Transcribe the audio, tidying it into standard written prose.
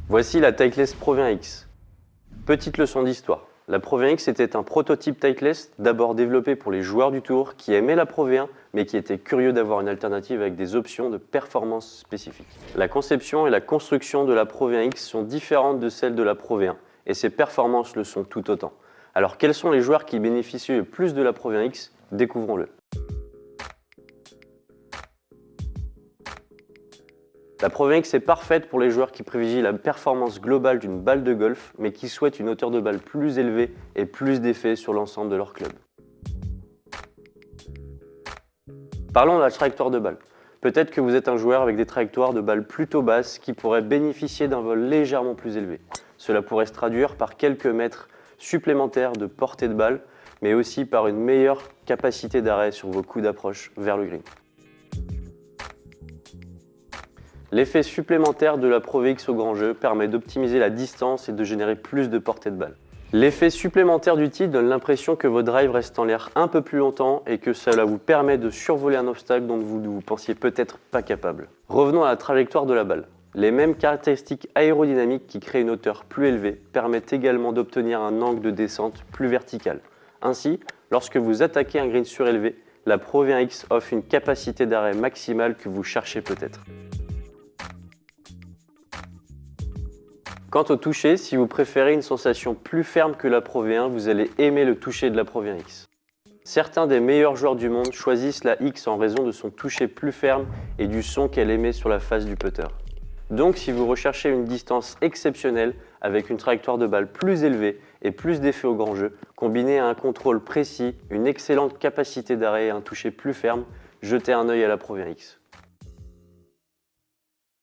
Voici la Titleist Pro V1X. Petite leçon d'histoire. La Pro V1X était un prototype Titleist d'abord développé pour les joueurs du Tour qui aimaient la Pro V1 mais qui étaient curieux d'avoir une alternative avec des options de performance spécifiques. La conception et la construction de la Pro V1X sont différentes de celles de la Pro V1 et ses performances le sont tout autant. Alors quels sont les joueurs qui bénéficient le plus de la Pro V1X? Découvrons-le. La Pro V1X est parfaite pour les joueurs qui privilégient la performance globale d'une balle de golf, mais qui souhaitent une hauteur de balle plus élevée et plus d'effet sur l'ensemble de leur club. Parlons de la trajectoire de balle. Peut-être que vous êtes un joueur avec des trajectoires de balle plutôt basses qui pourraient bénéficier d'un vol légèrement plus élevé. Cela pourrait se traduire par quelques mètres supplémentaires de portée de balle, mais aussi par une meilleure capacité d'arrêt sur vos coups d'approche vers le green. L'effet supplémentaire de la Pro V1X au grand jeu permet d'optimiser la distance et de générer plus de portée de balle. L'effet supplémentaire du tilt donne l'impression que vos drives restent en l'air un peu plus longtemps et que cela vous permet de survoler un obstacle dont vous ne vous pensiez peut-être pas capable. Revenons à la trajectoire de la balle. Les mêmes caractéristiques aérodynamiques qui créent une hauteur plus élevée permettent également d'obtenir un angle de descente plus vertical. Ainsi, lorsque vous attaquez un green surélevé, la Pro V1X offre une capacité d'arrêt maximale que vous cherchez peut-être. Quant au toucher, si vous préférez une sensation plus ferme que la Pro V1, vous allez aimer le toucher de la Pro V1X. Certains des meilleurs joueurs du monde choisissent la X en raison de son toucher plus ferme et du son qu'elle émet sur la face du putter. Donc si vous recherchez une distance exceptionnelle avec une trajectoire de balle plus élevée et plus d'effet au grand jeu, combiné à un contrôle précis, une excellente capacité d'arrêt et un toucher plus ferme, jetez un œil à la Pro V1X.